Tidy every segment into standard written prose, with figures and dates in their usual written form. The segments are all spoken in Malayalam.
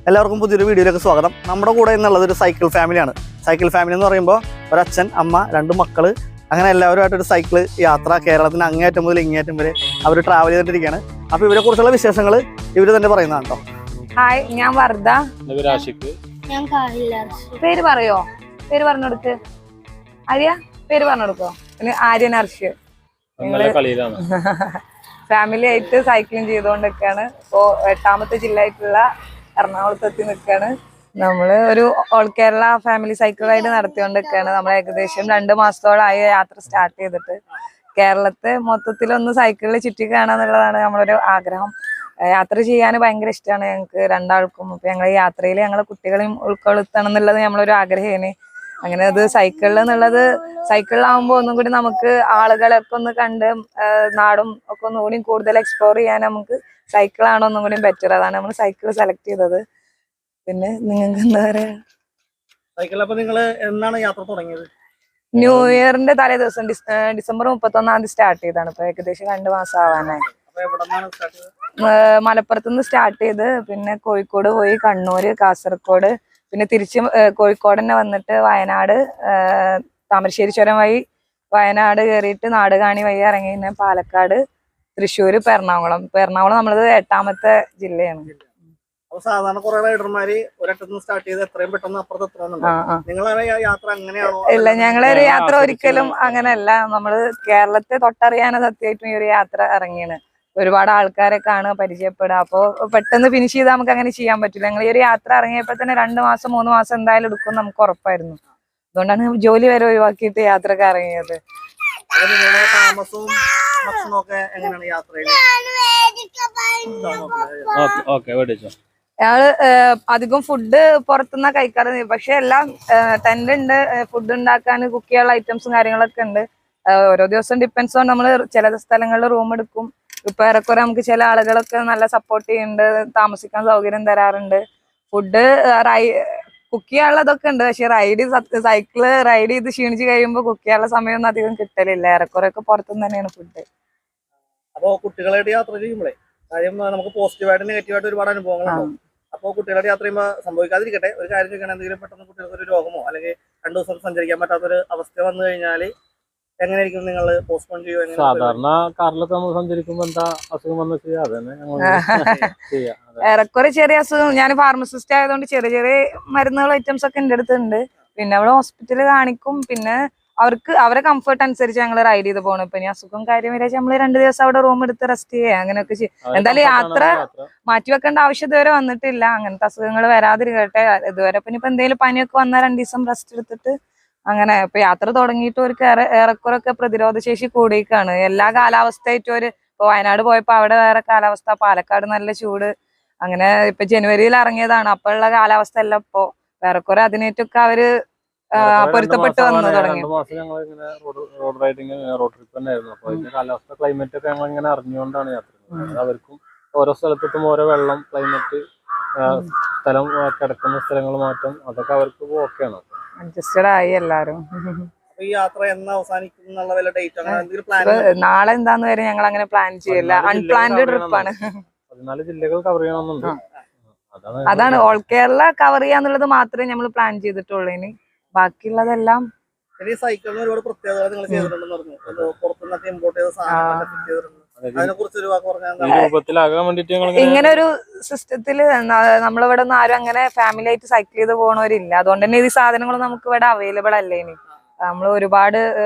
എല്ലാവർക്കും പുതിയൊരു വീഡിയോയിലേക്ക് സ്വാഗതം. നമ്മുടെ കൂടെ എന്നുള്ളത് ഒരു സൈക്കിൾ ഫാമിലിയാണ്. സൈക്കിൾ ഫാമിലി എന്ന് പറയുമ്പോൾ ഒരച്ഛൻ, അമ്മ, 2 മക്കള്, അങ്ങനെ എല്ലാവരുമായിട്ടൊരു സൈക്കിൾ യാത്ര കേരളത്തിന് അങ്ങേയറ്റം മുതൽ ഇങ്ങേയറ്റം വരെ അവർ ട്രാവൽ ചെയ്തിട്ടിരിക്കുകയാണ്. അപ്പോൾ ഇവരെ കുറിച്ചുള്ള വിശേഷങ്ങൾ ഇവർ തന്നെ പറയുന്നതാണ് കേട്ടോ. ഹായ്, ഞാൻ വർദ്ധ. പേര് പറയോ? പേര് പറഞ്ഞു കൊടുക്ക്. ആര്യ, പേര് പറഞ്ഞു കൊടുക്കോ? പിന്നെ ആര്യൻ അർഷ്. ഫാമിലി ആയിട്ട് സൈക്ലിംഗ് ചെയ്തുകൊണ്ടിരിക്കുകയാണ്. ഇപ്പോൾ 8ാമത്തെ ജില്ലയായിട്ടുള്ള എറണാകുളത്ത് എത്തി നിൽക്കുകയാണ്. നമ്മള് ഒരു all Kerala family cycle ride നടത്തിക്കൊണ്ടിരിക്കുകയാണ്. നമ്മൾ ഏകദേശം 2 മാസത്തോളമായി യാത്ര സ്റ്റാർട്ട് ചെയ്തിട്ട്. കേരളത്തെ മൊത്തത്തിലൊന്ന് സൈക്കിളിൽ ചുറ്റി കാണാന്നുള്ളതാണ് നമ്മളൊരു ആഗ്രഹം. യാത്ര ചെയ്യാൻ ഭയങ്കര ഇഷ്ടമാണ് ഞങ്ങൾക്ക് രണ്ടാൾക്കും. അപ്പൊ ഞങ്ങൾ യാത്രയിൽ ഞങ്ങളെ കുട്ടികളെയും ഉൾക്കൊള്ളുത്തണം എന്നുള്ളത് നമ്മളൊരു ആഗ്രഹമാണ്. അങ്ങനെ അത് സൈക്കിളിലാവുമ്പോൾ ഒന്നും കൂടി നമുക്ക് ആളുകളൊക്കെ ഒന്ന് കണ്ട് നാടും ഒക്കെ ഒന്നുകൂടി കൂടുതൽ എക്സ്പ്ലോർ ചെയ്യാൻ നമുക്ക് സൈക്കിളാണ് ഒന്നും കൂടി ബെറ്റർ. അതാണ് നമ്മൾ സൈക്കിൾ സെലക്ട് ചെയ്തത്. പിന്നെ നിങ്ങൾക്ക് എന്താ പറയാ? ന്യൂ ഇയറിന്റെ തലേ ദിവസം ഡിസംബർ 31 സ്റ്റാർട്ട് ചെയ്താണ്. ഇപ്പൊ ഏകദേശം 2 മാസം ആവാനായി. മലപ്പുറത്ത് നിന്ന് സ്റ്റാർട്ട് ചെയ്ത് പിന്നെ കോഴിക്കോട് പോയി, കണ്ണൂര്, കാസർഗോഡ്, പിന്നെ തിരിച്ച് കോഴിക്കോട് തന്നെ വന്നിട്ട് വയനാട്, താമരശ്ശേരി ചുരം വഴി വയനാട് കയറിയിട്ട് നാടുകാണി വഴി ഇറങ്ങി പിന്നെ പാലക്കാട്, തൃശ്ശൂര്, എറണാകുളം നമ്മളത് 8ാമത്തെ ജില്ലയാണ്. സാധാരണ കുറെ റൈഡർമാര് ഒരറ്റത്ത് സ്റ്റാർട്ട് ചെയ്ത് എത്രയും പെട്ടെന്ന് അപ്പുറത്ത് യാത്ര അങ്ങനെയാണോ? ഇല്ല, ഞങ്ങളൊരു യാത്ര ഒരിക്കലും അങ്ങനെയല്ല. നമ്മള് കേരളത്തെ തൊട്ടറിയാനോ സത്യമായിട്ടും ഈ ഒരു യാത്ര ഇറങ്ങിയാണ്. ഒരുപാട് ആൾക്കാരെ കാണുക, പരിചയപ്പെടുക. അപ്പൊ പെട്ടെന്ന് ഫിനിഷ് ചെയ്താൽ നമുക്ക് അങ്ങനെ ചെയ്യാൻ പറ്റില്ല. ഞങ്ങൾ ഈ ഒരു യാത്ര ഇറങ്ങിയപ്പോ തന്നെ 2 മാസം 3 മാസം എന്തായാലും എടുക്കും നമുക്ക് ഉറപ്പായിരുന്നു. അതുകൊണ്ടാണ് ജോലി വരെ ഒഴിവാക്കിയിട്ട് യാത്രക്ക് ഇറങ്ങിയത്. താമസവും ഭക്ഷണമൊക്കെ എങ്ങനെയാണ് യാത്രയിൽ? ഞങ്ങള് അധികം ഫുഡ് പുറത്തുനിന്നാ കഴിക്കാറ്. പക്ഷെ എല്ലാം ടെന്റ് ഉണ്ട്, ഫുഡ് ഉണ്ടാക്കാൻ കുക്ക് ചെയ്യാനുള്ള ഐറ്റംസും കാര്യങ്ങളൊക്കെ ഉണ്ട്. ഓരോ ദിവസം ഡിപ്പെൻസ് ഓൺ. നമ്മള് ചില സ്ഥലങ്ങളിൽ റൂം എടുക്കും. ഇപ്പൊ ഏറെക്കുറെ നമുക്ക് ചില ആളുകളൊക്കെ നല്ല സപ്പോർട്ട് ചെയ്യുന്നുണ്ട്, താമസിക്കാൻ സൗകര്യം തരാറുണ്ട്. ഫുഡ് കുക്ക് ചെയ്യാനുള്ളതൊക്കെ ഉണ്ട്. പക്ഷെ സൈക്കിള് റൈഡ് ചെയ്ത് ക്ഷീണിച്ച് കഴിയുമ്പോൾ കുക്ക് ചെയ്യാനുള്ള സമയമൊന്നും അധികം കിട്ടലില്ല. ഏറെക്കുറെ ഒക്കെ പുറത്തുനിന്ന് തന്നെയാണ് ഫുഡ്. അപ്പൊ കുട്ടികളായിട്ട് യാത്ര ചെയ്യുമ്പോഴേ കാര്യം നമുക്ക് പോസിറ്റീവായിട്ട് നെഗറ്റീവായിട്ട് ഒരുപാട് അനുഭവങ്ങളുണ്ടാവും. അപ്പോൾ കുട്ടികളുടെ യാത്ര ചെയ്യുമ്പോൾ സംഭവിക്കാതിരിക്കട്ടെ, ഒരു കാര്യം ചോദിക്കണം, എന്തെങ്കിലും പെട്ടെന്ന് കുട്ടികൾക്ക് ഒരു രോഗമോ അല്ലെങ്കിൽ 2 ദിവസം സഞ്ചരിക്കാൻ പറ്റാത്തൊരു അവസ്ഥ വന്നു കഴിഞ്ഞാൽ എങ്ങനെയായിരിക്കും നിങ്ങൾ പോസ്റ്റ്പോൺ ചെയ്യുക? സാധാരണ കാറിലൊക്കെ നമ്മൾ സഞ്ചരിക്കുമ്പോൾ എന്താ അസുഖം വന്നു ചെയ്യാം. ഏറെക്കുറെ ചെറിയ അസുഖം. ഞാൻ ഫാർമസിസ്റ്റ് ആയതുകൊണ്ട് ചെറിയ ചെറിയ മരുന്നുകൾ ഐറ്റംസ് ഒക്കെ എൻ്റെ അടുത്തുണ്ട്. പിന്നെ അവിടെ ഹോസ്പിറ്റലിൽ കാണിക്കും. പിന്നെ അവരെ കംഫർട്ട് അനുസരിച്ച് ഞങ്ങൾ റൈഡ് ചെയ്ത് പോകണം. ഇപ്പൊ ഇനി അസുഖം കാര്യം വരാച്ച നമ്മള് 2 ദിവസം അവിടെ റൂം എടുത്ത് റെസ്റ്റ് ചെയ്യുക, അങ്ങനെയൊക്കെ ചെയ്യും. എന്തായാലും യാത്ര മാറ്റിവെക്കേണ്ട ആവശ്യം ഇതുവരെ വന്നിട്ടില്ല. അങ്ങനത്തെ അസുഖങ്ങൾ വരാതിരിക്കട്ടെ. ഇതുവരെ പിന്നെ ഇപ്പൊ എന്തെങ്കിലും പനിയൊക്കെ വന്നാൽ 2 ദിവസം റെസ്റ്റ് എടുത്തിട്ട് അങ്ങനെ. ഇപ്പൊ യാത്ര തുടങ്ങിയിട്ട് ഒരു ഏറെക്കുറൊക്കെ പ്രതിരോധ ശേഷി കൂടിയേക്കാണ്. എല്ലാ കാലാവസ്ഥയായിട്ടും ഇപ്പൊ വയനാട് പോയപ്പോ അവിടെ വേറെ കാലാവസ്ഥ, പാലക്കാട് നല്ല ചൂട്. അങ്ങനെ ഇപ്പൊ ജനുവരിയിൽ ഇറങ്ങിയതാണ്. അപ്പോഴുള്ള കാലാവസ്ഥ അല്ല ഇപ്പൊ. ഏറെക്കുറെ അതിനേറ്റൊക്കെ അവര് പൊരുത്തപ്പെട്ട് വന്നു തുടങ്ങി. 2 മാസം ഞങ്ങൾ ഇങ്ങനെ റോഡ് റൈഡിങ്, റോഡ് ട്രിപ്പ് തന്നെയായിരുന്നു. അപ്പൊ അതിന്റെ കാലാവസ്ഥ, ക്ലൈമറ്റ് ഒക്കെ ഞങ്ങൾ ഇങ്ങനെ അറിഞ്ഞുകൊണ്ടാണ് യാത്ര ചെയ്യുന്നത്. അവർക്കും ഓരോ സ്ഥലത്തും ഓരോ വെള്ളം, ക്ലൈമറ്റ്, സ്ഥലം, കിടക്കുന്ന സ്ഥലങ്ങൾ മാറ്റം, അതൊക്കെ അവർക്ക് ഓക്കെയാണ്. അഡ്ജസ്റ്റഡ് ആയി എല്ലാരും. ഈ യാത്ര എന്ന് അവസാനിക്കും എന്നുള്ള വല്ല ഡേറ്റ് നാളെ എന്താന്ന് വരെ ഞങ്ങൾ അങ്ങനെ പ്ലാൻ ചെയ്യില്ല. അൺപ്ലാൻഡ് ട്രിപ്പാണ്. 14 ജില്ലകൾ കവർ ചെയ്യണമെന്നുണ്ട്. അതാണ് ഓൾ കേരള കവർ ചെയ്യാന്നുള്ളത് മാത്രമേ നമ്മൾ പ്ലാൻ ചെയ്തിട്ടുള്ളൂ. ഇനി ബാക്കിയുള്ളതെല്ലാം സൈക്കിളിന് ഒരുപാട് പ്രത്യേകത നിങ്ങൾ ചെയ്തിട്ടുണ്ടെന്ന് പറഞ്ഞു. പുറത്തുനിന്നൊക്കെ ഇമ്പോർട്ട് ചെയ്ത സാധനങ്ങളൊക്കെ ഫിറ്റ് ചെയ്തിട്ടുണ്ട്. അതിനെ കുറിച്ച് ഒരു വാക്ക് പറഞ്ഞാൽ ഇങ്ങനെ ഒരു സിസ്റ്റത്തില് നമ്മളിവിടെ ഒന്നും ആരും അങ്ങനെ ഫാമിലി ആയിട്ട് സൈക്കിൾ ചെയ്ത് പോകണവരില്ല. അതുകൊണ്ട് തന്നെ ഈ സാധനങ്ങളും നമുക്ക് ഇവിടെ അവൈലബിൾ അല്ലേ. ഇനി നമ്മൾ ഒരുപാട്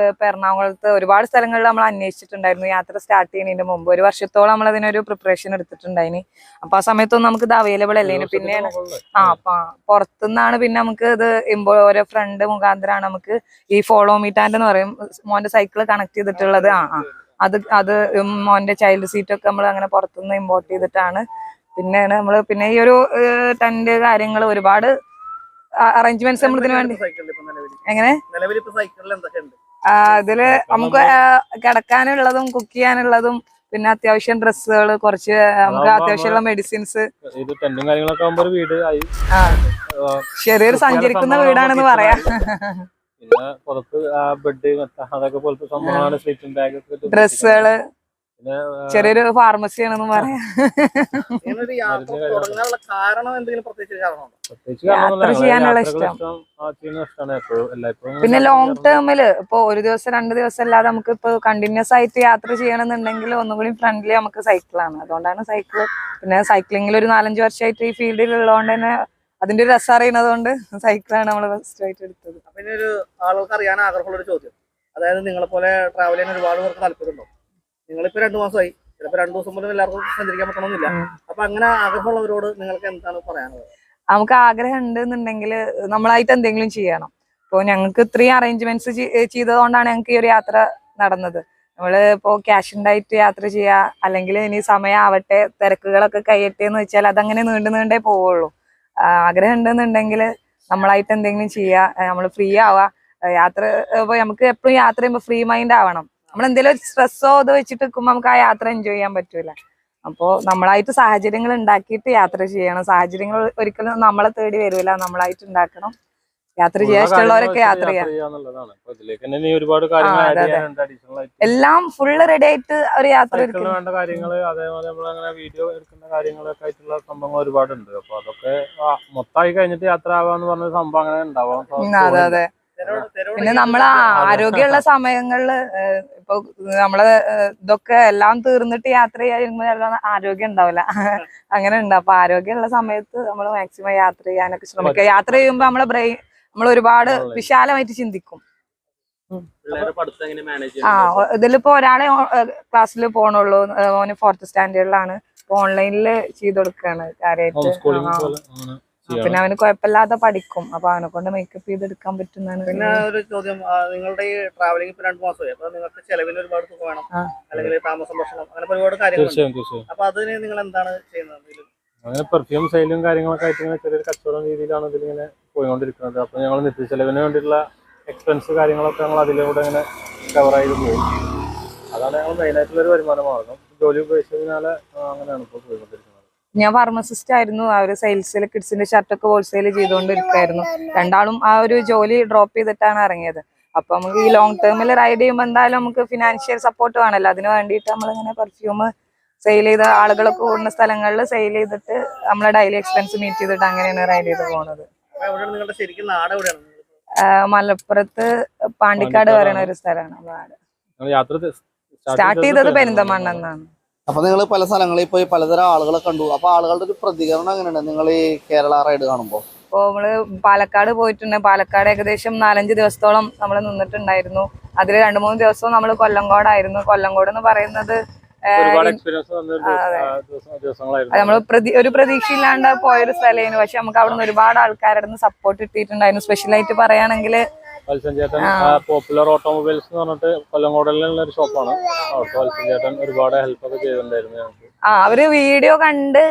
എറണാകുളത്ത് ഒരുപാട് സ്ഥലങ്ങളിൽ നമ്മൾ അന്വേഷിച്ചിട്ടുണ്ടായിരുന്നു യാത്ര സ്റ്റാർട്ട് ചെയ്യുന്നതിന് മുമ്പ്. 1 വർഷത്തോളം നമ്മൾ അതിനൊരു പ്രിപ്പറേഷൻ എടുത്തിട്ടുണ്ടായിന്. അപ്പൊ ആ സമയത്തൊന്നും നമുക്ക് ഇത് അവൈലബിൾ അല്ലേ. പിന്നെയാണ് പുറത്തുനിന്നാണ് പിന്നെ നമുക്ക് ഇത് ഓരോ ഫ്രണ്ട് മുഖാന്തരമാണ് നമുക്ക് ഈ ഫോളോ മീ ടാൻഡ് എന്ന് പറയും, മോന്റെ സൈക്കിൾ കണക്ട് ചെയ്തിട്ടുള്ളത്. അത് മോന്റെ ചൈൽഡ് സീറ്റ് ഒക്കെ നമ്മൾ അങ്ങനെ പുറത്തുനിന്ന് ഇമ്പോർട്ട് ചെയ്തിട്ടാണ്. പിന്നെയാണ് നമ്മള് പിന്നെ ഈ ഒരു ടെന്റ് കാര്യങ്ങൾ ഒരുപാട് അറേഞ്ച്മെന്റ്സ് നമ്മൾ ഇതിനു വേണ്ടി. എങ്ങനെ ഇതില് നമുക്ക് കിടക്കാനുള്ളതും കുക്ക് ചെയ്യാനുള്ളതും പിന്നെ അത്യാവശ്യം ഡ്രസ്സുകൾ, കുറച്ച് നമുക്ക് അത്യാവശ്യമുള്ള മെഡിസിൻസ്. ചെറിയൊരു സഞ്ചരിക്കുന്ന വീടാണെന്ന് പറയാം. പിന്നെ പുറത്ത് ബെഡ്, അതൊക്കെ പോലത്തെ സംഭവങ്ങളാണ്. സ്ലീപ്പിംഗ് ബാഗ്, ഡ്രസ്സുകള്, പിന്നെ ചെറിയൊരു ഫാർമസി ആണെന്ന് പറയാം. ഇങ്ങനൊരു യാത്ര തുടങ്ങാനുള്ള കാരണം എന്തെങ്കിലും പ്രത്യേകിച്ച് കാരണമുണ്ടോ? പ്രത്യേകിച്ച് യാത്ര ചെയ്യാനുള്ള ഇഷ്ടം. ചെയ്യുന്ന ഇഷ്ടമാണ് എല്ലായ്പ്പോഴും. പിന്നെ ലോങ് ടേമില് ഇപ്പൊ ഒരു ദിവസം 2 ദിവസം അല്ലാതെ നമുക്ക് ഇപ്പൊ കണ്ടിന്യൂസ് ആയിട്ട് യാത്ര ചെയ്യണമെന്നുണ്ടെങ്കിൽ ഒന്നുകൂടി ഫ്രണ്ട്ലി നമുക്ക് സൈക്കിളാണ്. അതുകൊണ്ടാണ് സൈക്കിള്. പിന്നെ സൈക്ലിങ്ങിൽ ഒരു 4-5 വർഷമായിട്ട് ഈ ഫീൽഡിൽ ഉള്ളതുകൊണ്ട് തന്നെ അതിന്റെ ഒരു രസം അറിയണത് കൊണ്ട് സൈക്കിളാണ് നമ്മൾ ഫസ്റ്റ് ആയിട്ട് എടുത്തത്. അപ്പൊ ഇനി ഒരു ആളുകൾക്ക് അറിയാൻ ആഗ്രഹമുള്ള ഒരു ചോദ്യം, അതായത് നിങ്ങളെ പോലെ ട്രാവൽ ചെയ്യാൻ ഒരുപാട് പേർക്ക് താല്പര്യമുണ്ടോ? നിങ്ങളിപ്പോ 2 മാസമായി, ചിലപ്പോൾ 2 ദിവസം പോലും എല്ലാവർക്കും സഞ്ചരിക്കാൻ പറ്റണമെന്നില്ല. അപ്പൊ അങ്ങനെ ആഗ്രഹമുള്ളവരോട് നിങ്ങൾക്ക് എന്താണ് പറയാനുള്ളത്? നമുക്ക് ആഗ്രഹം ഉണ്ടെന്നുണ്ടെങ്കിൽ നമ്മളായിട്ട് എന്തെങ്കിലും ചെയ്യണം. ഇപ്പോൾ ഞങ്ങൾക്ക് ഇത്രയും അറേഞ്ച്മെന്റ്സ് ചെയ്തതുകൊണ്ടാണ് ഞങ്ങൾക്ക് ഈ ഒരു യാത്ര നടന്നത്. നമ്മള് ഇപ്പോൾ ക്യാഷ് ഉണ്ടായിട്ട് യാത്ര ചെയ്യുക, അല്ലെങ്കിൽ ഇനി സമയമാവട്ടെ തിരക്കുകളൊക്കെ കഴിയട്ടെ എന്ന് വെച്ചാൽ അതങ്ങനെ നീണ്ടേ പോവുള്ളൂ. ആഗ്രഹം ഉണ്ടെന്നുണ്ടെങ്കിൽ നമ്മളായിട്ട് എന്തെങ്കിലും ചെയ്യുക, നമ്മൾ ഫ്രീ ആവുക. യാത്ര ഇപ്പോൾ നമുക്ക് എപ്പോഴും യാത്ര ചെയ്യുമ്പോൾ ഫ്രീ മൈൻഡ് ആവണം. നമ്മൾ എന്തെങ്കിലും ഒരു സ്ട്രെസ്സോ ഇത് വെച്ചിട്ട് നിൽക്കുമ്പോൾ നമുക്ക് ആ യാത്ര എൻജോയ് ചെയ്യാൻ പറ്റൂല. അപ്പോൾ നമ്മളായിട്ട് സാഹചര്യങ്ങൾ ഉണ്ടാക്കിയിട്ട് യാത്ര ചെയ്യണം. സാഹചര്യങ്ങൾ ഒരിക്കലും നമ്മളെ തേടി വരില്ല, നമ്മളായിട്ട് ഉണ്ടാക്കണം. യാത്ര ചെയ്യാൻ ഇഷ്ടമുള്ളവരൊക്കെ യാത്ര ചെയ്യാം. എല്ലാം ഫുള്ള് റെഡി ആയിട്ട് ഒരു യാത്ര വേണ്ട കാര്യങ്ങള്, അതേപോലെ നമ്മളങ്ങനെ വീഡിയോ എടുക്കുന്ന കാര്യങ്ങളൊക്കെ ആയിട്ടുള്ള സംഭവങ്ങൾ ഒരുപാടുണ്ട്. അപ്പൊ അതൊക്കെ മൊത്തമായി കഴിഞ്ഞിട്ട് യാത്ര ആവാന്ന് പറഞ്ഞ സംഭവം അങ്ങനെ ഉണ്ടാവാം. അതെ അതെ. പിന്നെ നമ്മളെ ആരോഗ്യമുള്ള സമയങ്ങളില് ഇപ്പൊ നമ്മളെ ഇതൊക്കെ എല്ലാം തീർന്നിട്ട് യാത്ര ചെയ്യുമ്പോൾ ആരോഗ്യം ഉണ്ടാവില്ല. അങ്ങനെ ഉണ്ട്. അപ്പൊ ആരോഗ്യമുള്ള സമയത്ത് നമ്മൾ മാക്സിമം യാത്ര ചെയ്യാനൊക്കെ ശ്രമിക്കുക. യാത്ര ചെയ്യുമ്പോ നമ്മൾ ഒരുപാട് വിശാലമായിട്ട് ചിന്തിക്കും. ഇതിലിപ്പോ ഒരാളെ ക്ലാസ്സിൽ പോണുള്ളൂ, ഓന് 4th സ്റ്റാൻഡേർഡിലാണ്. ഓൺലൈനിൽ ചെയ്ത് കൊടുക്കുകയാണ് കാര്യമായിട്ട്. പിന്നെ അവന് കുഴപ്പമില്ലാതെ പഠിക്കും. അപ്പൊ അവനെ കൊണ്ട് മേക്കപ്പ് ചെയ്തെടുക്കാൻ പറ്റുന്നതാണ്. പിന്നെ ഒരു ചോദ്യം, നിങ്ങളുടെ ഈ ട്രാവലിംഗ് ഇപ്പൊ 2 മാസമായി, അപ്പൊ നിങ്ങൾക്ക് ചെലവിന് ഒരുപാട് തുക വേണം, അല്ലെങ്കിൽ താമസം, ഭക്ഷണം, അങ്ങനെ ഒരുപാട് കാര്യങ്ങളുണ്ട്. അപ്പൊ അതിന് നിങ്ങൾ എന്താണ് ചെയ്യുന്നത്? അങ്ങനെ പെർഫ്യൂം സെയിലും കാര്യങ്ങളൊക്കെ ആയിട്ട് ഇങ്ങനെ ചെറിയൊരു കച്ചവടം രീതിയിലാണ് ഇതിലിങ്ങനെ പോയിക്കൊണ്ടിരിക്കുന്നത്. അപ്പൊ ഞങ്ങൾ നിത്യ ചെലവിന് വേണ്ടിയിട്ടുള്ള എക്സ്പെൻസ് കാര്യങ്ങളൊക്കെ ഞങ്ങൾ അതിലൂടെ ഇങ്ങനെ കവർ ചെയ്ത് പോകും. അതാണ് ഞങ്ങൾ മെയിനായിട്ടുള്ള ഒരു വരുമാന മാർഗം. ജോലി ഉപയോഗിച്ചതിനാല് അങ്ങനെയാണ് ഇപ്പോൾ പോയിക്കൊണ്ടിരിക്കുന്നത്. ഞാൻ ഫാർമസിസ്റ്റ് ആയിരുന്നു. ആ ഒരു സെയിൽസിൽ കിഡ്സിന്റെ ഷർട്ടൊക്കെ ഹോൾസെയിൽ ചെയ്തുകൊണ്ടിരിക്കുകയായിരുന്നു. രണ്ടാളും ആ ഒരു ജോലി ഡ്രോപ്പ് ചെയ്തിട്ടാണ് ഇറങ്ങിയത്. അപ്പൊ നമുക്ക് ഈ ലോങ് ടേമിൽ റൈഡ് ചെയ്യുമ്പോൾ എന്തായാലും നമുക്ക് ഫിനാൻഷ്യൽ സപ്പോർട്ട് വേണമല്ലോ. അതിന് വേണ്ടിയിട്ട് നമ്മളിങ്ങനെ പെർഫ്യൂം സെയിൽ ചെയ്ത ആളുകളൊക്കെ കൂടുന്ന സ്ഥലങ്ങളിൽ സെയിൽ ചെയ്തിട്ട് നമ്മളെ ഡെയിലി എക്സ്പെൻസ് മീറ്റ് ചെയ്തിട്ട് അങ്ങനെയാണ് റൈഡ് ചെയ്ത് പോകുന്നത്. മലപ്പുറത്ത് പാണ്ടിക്കാട് പറയുന്ന ഒരു സ്ഥലമാണ്. സ്റ്റാർട്ട് ചെയ്തത് പെരിന്തൽമണ്ണ എന്നാണ്. അപ്പൊ നിങ്ങൾ പല സ്ഥലങ്ങളിൽ പോയി പലതരം ആളുകളെ കണ്ടു. അപ്പൊ ആളുകളുടെ ഒരു പ്രതികരണം എങ്ങനെയാണ് നിങ്ങൾ ഈ കേരള റൈഡ് കാണുമ്പോൾ? അപ്പോൾ നമ്മള് പാലക്കാട് പോയിട്ടുണ്ട്. പാലക്കാട് ഏകദേശം 4-5 ദിവസത്തോളം നമ്മൾ നിന്നിട്ടുണ്ടായിരുന്നു. അതിൽ 2-3 ദിവസവും നമ്മൾ കൊല്ലങ്കോടായിരുന്നു. കൊല്ലങ്കോട് എന്ന് പറയുന്നത് നമ്മൾ ഒരു പ്രതീക്ഷയില്ലാണ്ട് പോയൊരു സ്ഥലമായിരുന്നു. പക്ഷെ നമുക്ക് അവിടെ നിന്ന് ഒരുപാട് ആൾക്കാരുടെ നിന്ന് സപ്പോർട്ട് കിട്ടിയിട്ടുണ്ടായിരുന്നു. സ്പെഷ്യലായിട്ട് പറയുകയാണെങ്കിൽ വത്സഞ്ചേട്ടൻ പോപ്പുലർ ഓട്ടോമൊബൈൽസ് എന്ന് പറഞ്ഞിട്ട് കൊല്ലങ്കോടിലുള്ള ഒരു ഷോപ്പാണ്. വത്സഞ്ചേട്ടൻ ഒരുപാട് ഹെൽപ്പ് ഒക്കെ ചെയ്തിട്ടുണ്ടായിരുന്നു ഞങ്ങൾക്ക്. അവര് വീഡിയോ കണ്ട്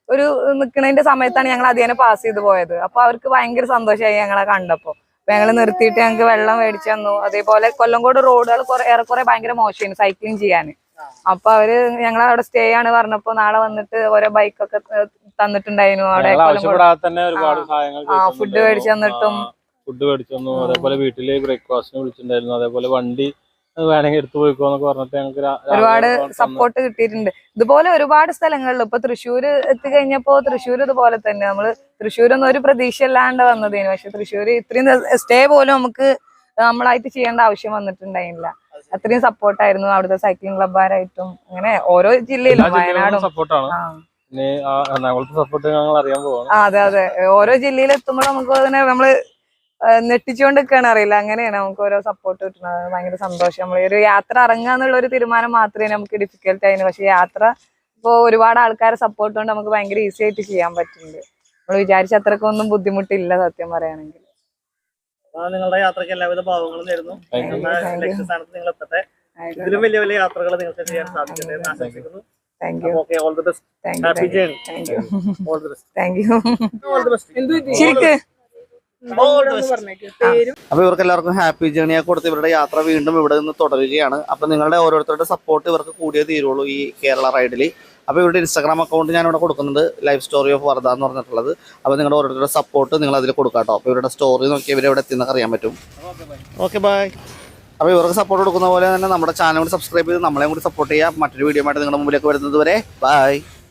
ഒരു നിൽക്കുന്നതിന്റെ സമയത്താണ് ഞങ്ങൾ അതിനെ പാസ് ചെയ്ത് പോയത്. അപ്പൊ അവർക്ക് ഭയങ്കര സന്തോഷമായി ഞങ്ങളെ കണ്ടപ്പോ. അപ്പൊ ഞങ്ങൾ നിർത്തിയിട്ട് ഞങ്ങൾക്ക് വെള്ളം മേടിച്ചു തന്നു. അതേപോലെ കൊല്ലങ്കോട് റോഡുകൾ ഏറെക്കുറെ ഭയങ്കര മോശമായിരുന്നു സൈക്ലിംഗ് ചെയ്യാൻ. അപ്പൊ അവര് ഞങ്ങൾ അവിടെ സ്റ്റേ ആണ് പറഞ്ഞപ്പോ നാളെ വന്നിട്ട് ഓരോ ബൈക്കൊക്കെ തന്നിട്ടുണ്ടായിരുന്നു. അവിടെ ഫുഡ് മേടിച്ചു തന്നിട്ടും അതേപോലെ വീട്ടില് ബ്രേക്ക്ഫാസ്റ്റിന് വിളിച്ചിട്ടുണ്ടായിരുന്നു. അതേപോലെ വണ്ടി വേണമെങ്കിൽ എടുത്തു പോയിക്കോന്നൊക്കെ പറഞ്ഞിട്ട് ഞങ്ങൾക്ക് ഒരുപാട് സപ്പോർട്ട് കിട്ടിയിട്ടുണ്ട്. ഇതുപോലെ ഒരുപാട് സ്ഥലങ്ങളിൽ ഇപ്പൊ തൃശ്ശൂര് എത്തിക്കഴിഞ്ഞപ്പോ തൃശ്ശൂർ ഇതുപോലെ തന്നെ നമ്മള് തൃശ്ശൂരൊന്നും ഒരു പ്രതീക്ഷ ഇല്ലാണ്ട് വന്നതേനു. പക്ഷെ തൃശ്ശൂര് ഇത്രയും സ്റ്റേ പോലും നമുക്ക് നമ്മളായിട്ട് ചെയ്യേണ്ട ആവശ്യം വന്നിട്ടുണ്ടായില്ല. അത്രയും സപ്പോർട്ടായിരുന്നു അവിടുത്തെ സൈക്ലിംഗ് ക്ലബ്ബാരായിട്ടും. അങ്ങനെ ഓരോ ജില്ലയിലും വയനാടും അതെ അതെ ഓരോ ജില്ലയിൽ എത്തുമ്പോൾ നമുക്ക് അതിനെ നമ്മള് നെട്ടിച്ചുകൊണ്ടിരിക്കുകയാണ് അറിയില്ല. അങ്ങനെയാണ് നമുക്ക് ഓരോ സപ്പോർട്ട് കിട്ടുന്നത്. ഭയങ്കര സന്തോഷം. നമ്മൾ ഒരു യാത്ര ഇറങ്ങുക എന്നുള്ള ഒരു തീരുമാനം മാത്രമേ നമുക്ക് ഡിഫിക്കൽട്ട് ആയിരുന്നു. പക്ഷെ യാത്ര ഇപ്പോൾ ഒരുപാട് ആൾക്കാരെ സപ്പോർട്ട് കൊണ്ട് നമുക്ക് ഭയങ്കര ഈസി ആയിട്ട് ചെയ്യാൻ പറ്റുന്നുണ്ട്. നമ്മൾ വിചാരിച്ച അത്രക്കൊന്നും ബുദ്ധിമുട്ടില്ല സത്യം പറയുകയാണെങ്കിൽ. നിങ്ങളുടെ യാത്രയ്ക്ക് എല്ലാവിധ ഭാവങ്ങളും നേരുന്നു. ലക്ഷ്യസ്ഥാനത്ത് നിങ്ങൾ എത്തട്ടെ. ഇതിലും വലിയ വലിയ യാത്രകൾ നിങ്ങൾക്ക് ചെയ്യാൻ സാധിക്കട്ടെ എന്ന് ആശംസിക്കുന്നു. Okay, all the best. Happy journey. All the best. Thank you. All the best. അപ്പൊ ഇവർക്ക് എല്ലാവർക്കും ഹാപ്പി ജേണിയെ കൊടുത്ത് ഇവരുടെ യാത്ര വീണ്ടും ഇവിടെ നിന്ന് തുടരുകയാണ്. അപ്പൊ നിങ്ങളുടെ ഓരോരുത്തരുടെ സപ്പോർട്ട് ഇവർക്ക് കൂടിയേ തീരുള്ളൂ ഈ കേരള റൈഡിൽ. അപ്പോൾ ഇവരുടെ ഇൻസ്റ്റാഗ്രാം അക്കൗണ്ട് ഞാൻ ഇവിടെ കൊടുക്കുന്നുണ്ട്, ലൈഫ് സ്റ്റോറി ഓഫ് വർദ്ധ എന്ന് പറഞ്ഞിട്ടുള്ളത്. അപ്പോൾ നിങ്ങളുടെ ഓരോരുത്തരുടെ സപ്പോർട്ട് നിങ്ങൾ അതിൽ കൊടുക്കാം കേട്ടോ. അപ്പോൾ ഇവരുടെ സ്റ്റോറി നോക്കി ഇവരെവിടെ എത്തിയെന്നൊക്കെ അറിയാൻ പറ്റും. Okay bye. അപ്പോൾ ഇവർക്ക് സപ്പോർട്ട് കൊടുക്കുന്ന പോലെ തന്നെ നമ്മുടെ ചാനൽ കൂടി സബ്സ്ക്രൈബ് ചെയ്ത് നമ്മളെയും കൂടി സപ്പോർട്ട് ചെയ്യുക. മറ്റൊരു വീഡിയോ ആയിട്ട് നിങ്ങളുടെ മുമ്പിലേക്ക് വരുന്നത് വരെ ബൈ.